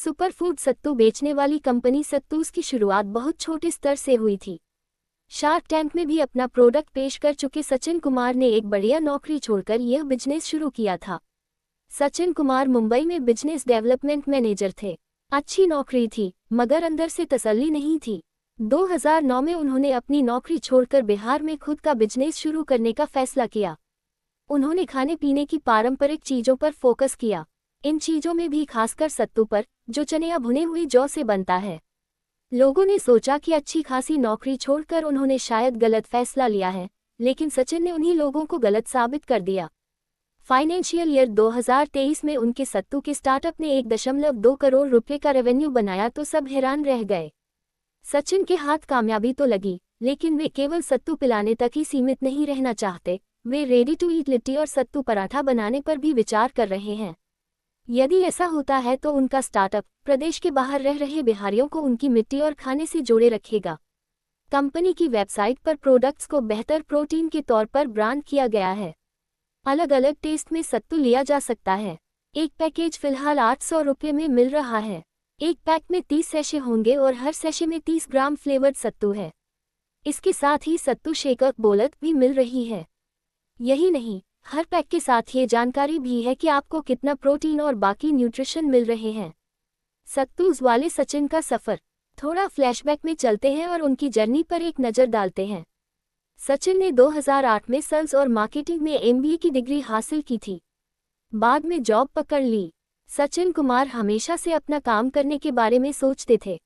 Superfood सत्तू बेचने वाली company सत्तूस की शुरुआत बहुत छोटे स्तर से हुई थी। शार्क टैंक में भी अपना प्रोडक्ट पेश कर चुके सचिन कुमार ने एक बढ़िया नौकरी छोड़कर यह बिजनेस शुरू किया था। सचिन कुमार मुंबई में बिजनेस डेवलपमेंट मैनेजर थे। अच्छी नौकरी थी, मगर अंदर से तसल्ली नहीं थी। 2009 में उन्होंने अपनी नौकरी छोड़कर बिहार में खुद का बिजनेस शुरू करने का फैसला किया। उन्होंने खाने पीने की पारंपरिक चीज़ों पर फोकस किया। इन चीज़ों में भी खासकर सत्तू पर, जो चने या भुने हुए जौ से बनता है। लोगों ने सोचा कि अच्छी खासी नौकरी छोड़कर उन्होंने शायद गलत फैसला लिया है, लेकिन सचिन ने उन्हीं लोगों को गलत साबित कर दिया। फाइनेंशियल ईयर 2023 में उनके सत्तू के स्टार्टअप ने 1.2 करोड़ रुपए का रेवेन्यू बनाया तो सब हैरान रह गए। सचिन के हाथ कामयाबी तो लगी, लेकिन वे केवल सत्तू पिलाने तक ही सीमित नहीं रहना चाहते। वे रेडी टू ईट लिट्टी और सत्तू पराठा बनाने पर भी विचार कर रहे हैं। यदि ऐसा होता है तो उनका स्टार्टअप प्रदेश के बाहर रह रहे बिहारियों को उनकी मिट्टी और खाने से जोड़े रखेगा। कंपनी की वेबसाइट पर प्रोडक्ट्स को बेहतर प्रोटीन के तौर पर ब्रांड किया गया है। अलग अलग टेस्ट में सत्तू लिया जा सकता है। एक पैकेज फिलहाल 800 रुपये में मिल रहा है। एक पैक में 30 सैशे होंगे और हर सैशे में 30 ग्राम फ्लेवर्ड सत्तू है। इसके साथ ही सत्तू शेकर बोलत भी मिल रही है। यही नहीं, हर पैक के साथ ये जानकारी भी है कि आपको कितना प्रोटीन और बाकी न्यूट्रिशन मिल रहे हैं। सत्तूज वाले सचिन का सफ़र। थोड़ा फ्लैशबैक में चलते हैं और उनकी जर्नी पर एक नज़र डालते हैं। सचिन ने 2008 में सेल्स और मार्केटिंग में MBA की डिग्री हासिल की थी। बाद में जॉब पकड़ ली। सचिन कुमार हमेशा से अपना काम करने के बारे में सोचते थे।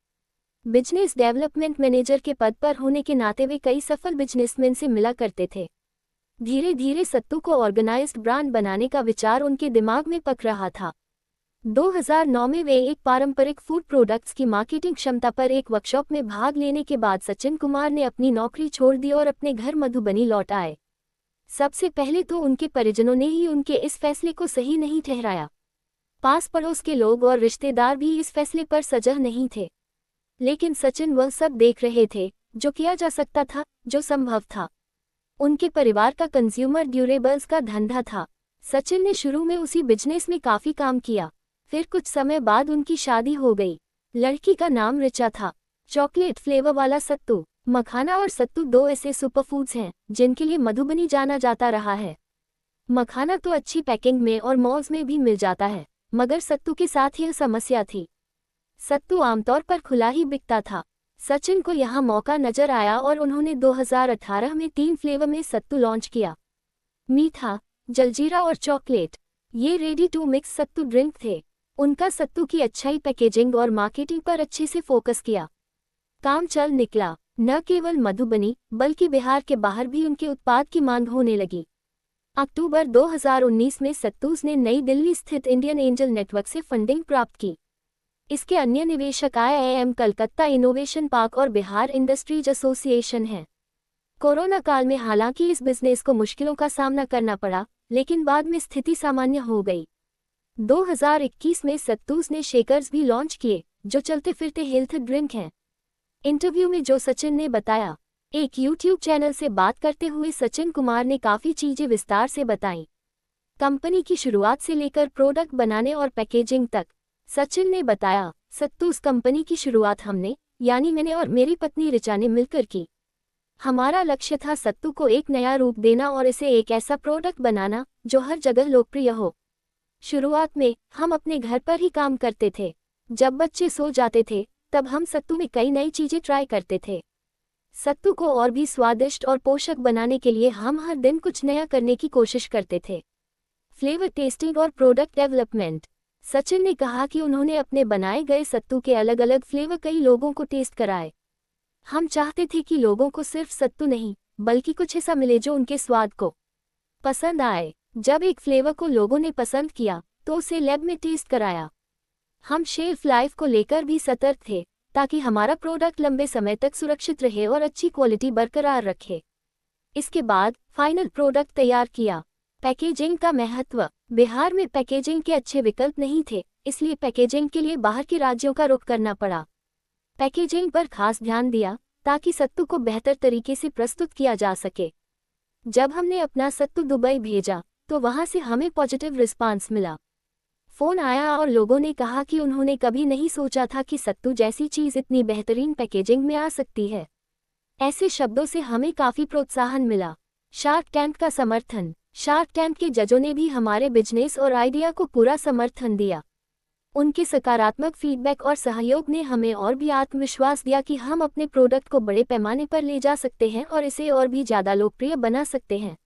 बिजनेस डेवलपमेंट मैनेजर के पद पर होने के नाते वे कई सफल बिजनेसमैन से मिला करते थे। धीरे धीरे सत्तू को ऑर्गेनाइज्ड ब्रांड बनाने का विचार उनके दिमाग में पक रहा था। 2009 में वे एक पारंपरिक फूड प्रोडक्ट्स की मार्केटिंग क्षमता पर एक वर्कशॉप में भाग लेने के बाद सचिन कुमार ने अपनी नौकरी छोड़ दी और अपने घर मधुबनी लौट आए। सबसे पहले तो उनके परिजनों ने ही उनके इस फैसले को सही नहीं ठहराया। पास पड़ोस के लोग और रिश्तेदार भी इस फैसले पर सजग नहीं थे। लेकिन सचिन वह सब देख रहे थे जो किया जा सकता था, जो संभव था। उनके परिवार का कंज्यूमर ड्यूरेबल्स का धंधा था। सचिन ने शुरू में उसी बिजनेस में काफ़ी काम किया। फिर कुछ समय बाद उनकी शादी हो गई। लड़की का नाम ऋचा था। चॉकलेट फ्लेवर वाला सत्तू, मखाना और सत्तू 2 ऐसे सुपरफूड्स हैं जिनके लिए मधुबनी जाना जाता रहा है। मखाना तो अच्छी पैकिंग में और मॉल्स में भी मिल जाता है, मगर सत्तू के साथ यह समस्या थी। सत्तू आमतौर पर खुला ही बिकता था। सचिन को यहाँ मौका नजर आया और उन्होंने 2018 में 3 फ्लेवर में सत्तू लॉन्च किया। मीठा, जलजीरा और चॉकलेट। ये रेडी टू मिक्स सत्तू ड्रिंक थे। उनका सत्तू की अच्छाई पैकेजिंग और मार्केटिंग पर अच्छे से फोकस किया। काम चल निकला। न केवल मधुबनी बल्कि बिहार के बाहर भी उनके उत्पाद की मांग होने लगी। अक्टूबर 2019 में सत्तूस ने नई दिल्ली स्थित इंडियन एंजल नेटवर्क से फंडिंग प्राप्त की। इसके अन्य निवेशक IIM कलकत्ता इनोवेशन पार्क और बिहार इंडस्ट्रीज एसोसिएशन हैं। कोरोना काल में हालांकि इस बिजनेस को मुश्किलों का सामना करना पड़ा, लेकिन बाद में स्थिति सामान्य हो गई। 2021 में सत्तूस ने शेकर्स भी लॉन्च किए, जो चलते फिरते हेल्थ ड्रिंक हैं। इंटरव्यू में जो सचिन ने बताया। एक YouTube चैनल से बात करते हुए सचिन कुमार ने काफ़ी चीज़ें विस्तार से बताईं। कंपनी की शुरुआत से लेकर प्रोडक्ट बनाने और पैकेजिंग तक। सचिन ने बताया, सत्तूस कंपनी की शुरुआत हमने, यानी मैंने और मेरी पत्नी ऋचा ने मिलकर की। हमारा लक्ष्य था सत्तू को एक नया रूप देना और इसे एक ऐसा प्रोडक्ट बनाना जो हर जगह लोकप्रिय हो। शुरुआत में हम अपने घर पर ही काम करते थे। जब बच्चे सो जाते थे तब हम सत्तू में कई नई चीज़ें ट्राई करते थे। सत्तू को और भी स्वादिष्ट और पोषक बनाने के लिए हम हर दिन कुछ नया करने की कोशिश करते थे। फ्लेवर टेस्टिंग और प्रोडक्ट डेवलपमेंट। सचिन ने कहा कि उन्होंने अपने बनाए गए सत्तू के अलग अलग फ्लेवर कई लोगों को टेस्ट कराए। हम चाहते थे कि लोगों को सिर्फ सत्तू नहीं, बल्कि कुछ ऐसा मिले जो उनके स्वाद को पसंद आए। जब एक फ्लेवर को लोगों ने पसंद किया तो उसे लैब में टेस्ट कराया। हम शेल्फ लाइफ को लेकर भी सतर्क थे, ताकि हमारा प्रोडक्ट लंबे समय तक सुरक्षित रहे और अच्छी क्वालिटी बरकरार रखे। इसके बाद फाइनल प्रोडक्ट तैयार किया। पैकेजिंग का महत्व। बिहार में पैकेजिंग के अच्छे विकल्प नहीं थे, इसलिए पैकेजिंग के लिए बाहर के राज्यों का रुख करना पड़ा। पैकेजिंग पर खास ध्यान दिया ताकि सत्तू को बेहतर तरीके से प्रस्तुत किया जा सके। जब हमने अपना सत्तू दुबई भेजा तो वहां से हमें पॉजिटिव रिस्पांस मिला। फ़ोन आया और लोगों ने कहा कि उन्होंने कभी नहीं सोचा था कि सत्तू जैसी चीज़ इतनी बेहतरीन पैकेजिंग में आ सकती है। ऐसे शब्दों से हमें काफ़ी प्रोत्साहन मिला। शार्क टैंक का समर्थन। शार्क टैंक के जजों ने भी हमारे बिजनेस और आइडिया को पूरा समर्थन दिया। उनके सकारात्मक फीडबैक और सहयोग ने हमें और भी आत्मविश्वास दिया कि हम अपने प्रोडक्ट को बड़े पैमाने पर ले जा सकते हैं और इसे और भी ज़्यादा लोकप्रिय बना सकते हैं।